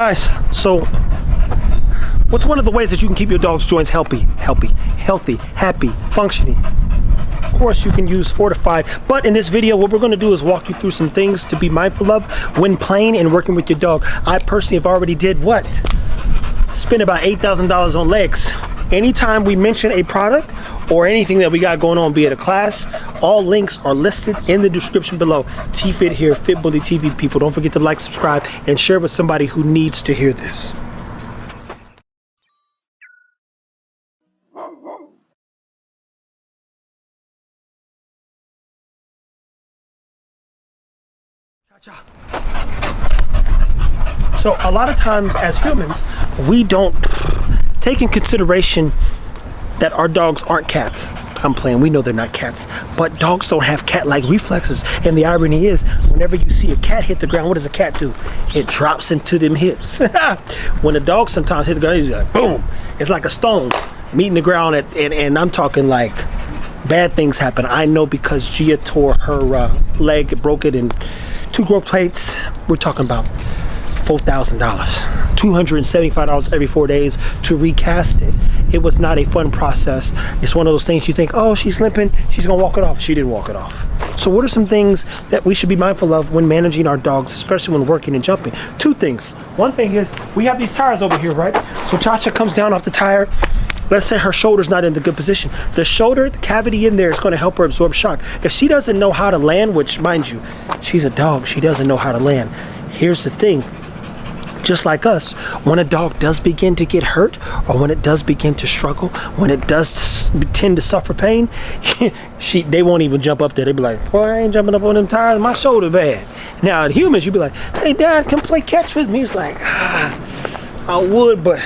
Guys, so what's one of the ways that you can keep your dog's joints healthy, happy, functioning? Of course, you can use Fortified, but in this video, what we're going to do is walk you through some things to be mindful of when playing and working with your dog. I personally have already did what? Spent about $8,000 on legs. Anytime we mention a product or anything that we got going on, be it a class, all links are listed in the description below. T-Fit here, Fit Bully TV people. Don't forget to like, subscribe, and share with somebody who needs to hear this. So a lot of times as humans, we don't take in consideration that our dogs aren't cats. I'm playing, we know they're not cats, but dogs don't have cat-like reflexes. And the irony is, whenever you see a cat hit the ground, what does a cat do? It drops into them hips. When a dog sometimes hits the ground, he's like, boom! It's like a stone meeting the ground, and I'm talking like bad things happen. I know because Gia tore her leg, broke it in 2 growth plates. We're talking about $4,000, $275 every 4 days to recast it. It was not a fun process. It's one of those things you think, oh, she's limping, she's gonna walk it off. She didn't walk it off. So what are some things that we should be mindful of when managing our dogs, especially when working and jumping? 2 things. One thing is, we have these tires over here, right? So Cha-Cha comes down off the tire. Let's say her shoulder's not in the good position. The shoulder, the cavity in there is gonna help her absorb shock. If she doesn't know how to land, which mind you, she's a dog, she doesn't know how to land. Here's the thing. Just like us, when a dog does begin to get hurt, or when it does begin to struggle, when it does tend to suffer pain, they won't even jump up there. They be like, boy, I ain't jumping up on them tires, my shoulder bad. Now, in humans, you'd be like, hey, Dad, come play catch with me. He's like, I would, but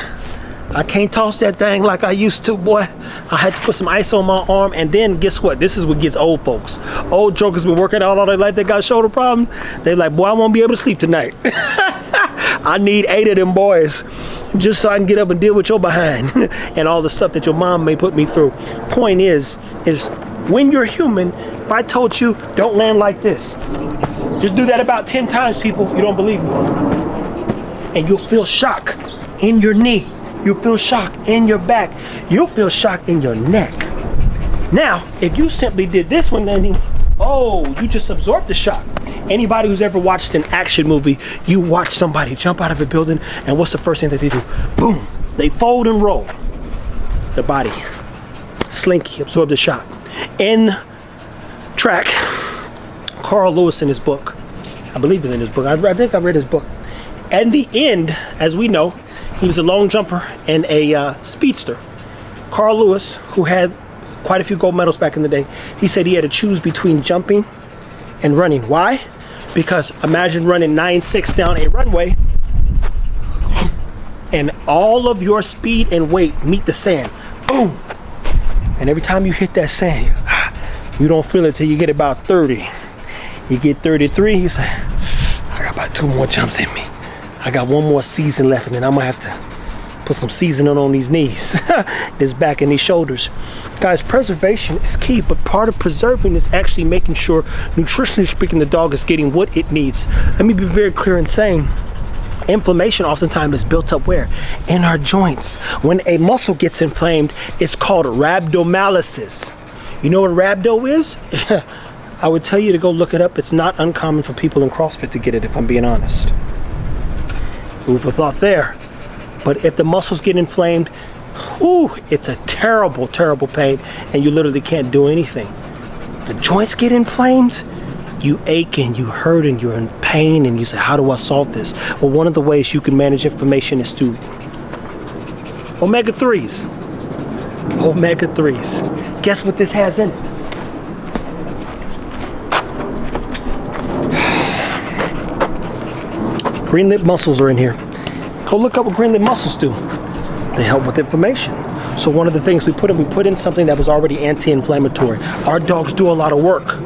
I can't toss that thing like I used to, boy. I had to put some ice on my arm, and then guess what? This is what gets old folks. Old jokers been working out all their life, they got shoulder problems. They like, boy, I won't be able to sleep tonight. I need 8 of them boys just so I can get up and deal with your behind and all the stuff that your mom may put me through. Point is when you're human, if I told you don't land like this, just do that about 10 times, people, if you don't believe me. And you'll feel shock in your knee. You'll feel shock in your back. You'll feel shock in your neck. Now, if you simply did this one landing, oh, you just absorbed the shock. Anybody who's ever watched an action movie, you watch somebody jump out of a building, and what's the first thing that they do? Boom, they fold and roll. The body, slinky, absorb the shock. In track, Carl Lewis in his book, I believe it's in his book, I think I read his book. At the end, as we know, he was a long jumper and a speedster. Carl Lewis, who had quite a few gold medals back in the day, he said he had to choose between jumping and running. Why? Because imagine running 9.6 down a runway and all of your speed and weight meet the sand. Boom! And every time you hit that sand, you don't feel it till you get about 30. You get 33, you say, I got about 2 more jumps in me. I got 1 more season left, and then I'm gonna have to put some seasoning on these knees, this back and these shoulders. Guys, preservation is key, but part of preserving is actually making sure, nutritionally speaking, the dog is getting what it needs. Let me be very clear in saying, inflammation oftentimes is built up where? In our joints. When a muscle gets inflamed, it's called rhabdomyolysis. You know what rhabdo is? I would tell you to go look it up. It's not uncommon for people in CrossFit to get it, if I'm being honest. Who would have thought there? But if the muscles get inflamed, whew, it's a terrible, terrible pain, and you literally can't do anything. The joints get inflamed, you ache and you hurt and you're in pain, and you say, how do I solve this? Well, one of the ways you can manage inflammation is through omega-3s. Omega-3s. Guess what this has in it? Green lip mussels are in here. Go look up what green lip mussels do. They help with inflammation. So one of the things we put in something that was already anti-inflammatory. Our dogs do a lot of work.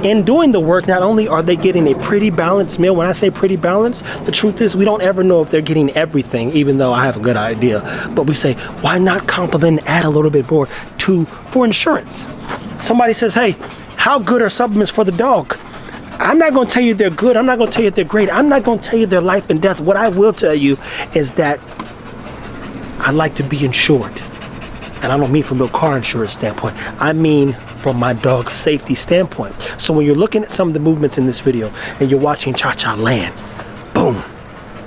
In doing the work, not only are they getting a pretty balanced meal, when I say pretty balanced, the truth is we don't ever know if they're getting everything, even though I have a good idea. But we say, why not complement and add a little bit more for insurance? Somebody says, hey, how good are supplements for the dog? I'm not going to tell you they're good. I'm not going to tell you they're great. I'm not going to tell you their life and death. What I will tell you is that I like to be insured. And I don't mean from a car insurance standpoint. I mean from my dog's safety standpoint. So when you're looking at some of the movements in this video and you're watching Cha-Cha land, boom.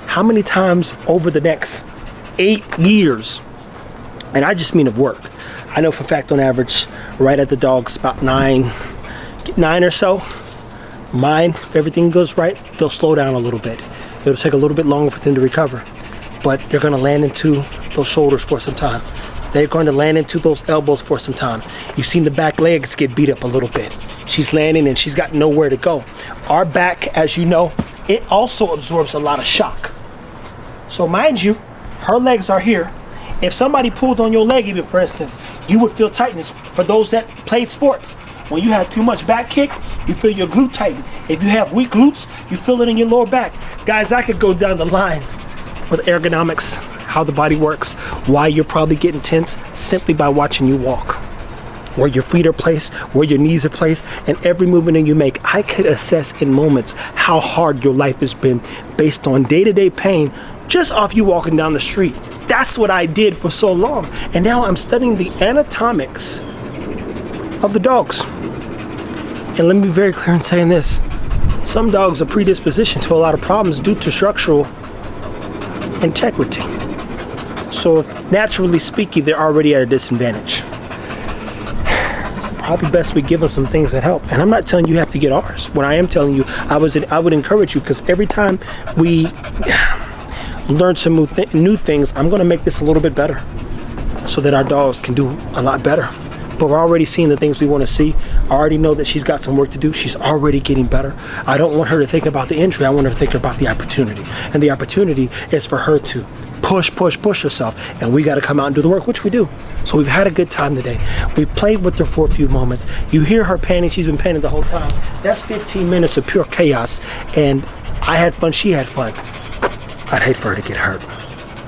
How many times over the next 8 years, and I just mean of work, I know for a fact on average, right at the dog's about 9 or so, mine, if everything goes right, they'll slow down a little bit. It'll take a little bit longer for them to recover, but they're gonna land into those shoulders for some time. They're going to land into those elbows for some time. You've seen the back legs get beat up a little bit. She's landing and she's got nowhere to go. Our back, as you know, it also absorbs a lot of shock. So mind you, her legs are here. If somebody pulled on your leg, even for instance, you would feel tightness. For those that played sports, when you have too much back kick, you feel your glute tighten. If you have weak glutes, you feel it in your lower back. Guys, I could go down the line with ergonomics, how the body works, why you're probably getting tense simply by watching you walk. Where your feet are placed, where your knees are placed, and every movement that you make. I could assess in moments how hard your life has been based on day-to-day pain just off you walking down the street. That's what I did for so long. And now I'm studying the anatomics of the dogs. And let me be very clear in saying this. Some dogs are predispositioned to a lot of problems due to structural integrity. So if naturally speaking, they're already at a disadvantage. Probably best we give them some things that help. And I'm not telling you have to get ours. What I am telling you, I would encourage you, because every time we learn some new things, I'm going to make this a little bit better so that our dogs can do a lot better. But we're already seeing the things we want to see. I already know that she's got some work to do. She's already getting better. I don't want her to think about the injury. I want her to think about the opportunity. And the opportunity is for her to push herself. And we got to come out and do the work, which we do. So we've had a good time today. We played with her for a few moments. You hear her panting. She's been panting the whole time. That's 15 minutes of pure chaos. And I had fun. She had fun. I'd hate for her to get hurt.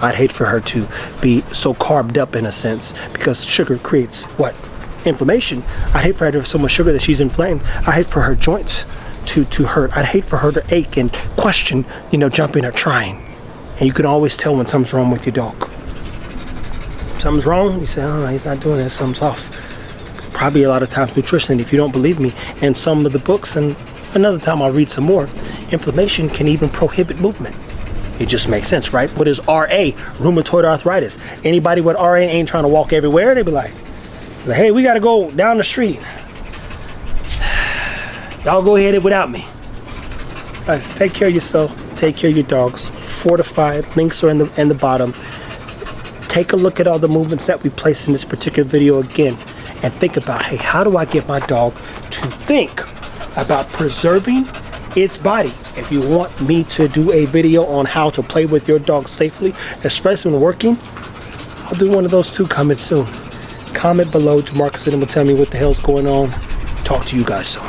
I'd hate for her to be so carved up in a sense, because sugar creates what? Inflammation. I hate for her to have so much sugar that she's inflamed. I hate for her joints to hurt. I'd hate for her to ache and question, jumping or trying. And you can always tell when something's wrong with your dog. Something's wrong, you say, oh, he's not doing this, something's off. Probably a lot of times nutrition, if you don't believe me, and some of the books, and another time I'll read some more, inflammation can even prohibit movement. It just makes sense, right? What is RA? Rheumatoid arthritis. Anybody with RA ain't trying to walk everywhere, they be like, hey, we gotta go down the street. Y'all go ahead without me. Guys, take care of yourself. Take care of your dogs. Fortified. Links are in the bottom. Take a look at all the movements that we placed in this particular video again, and think about, hey, how do I get my dog to think about preserving its body? If you want me to do a video on how to play with your dog safely, especially when working, I'll do one of those too coming soon. Comment below. Jamarcus and him will tell me what the hell's going on. Talk to you guys soon.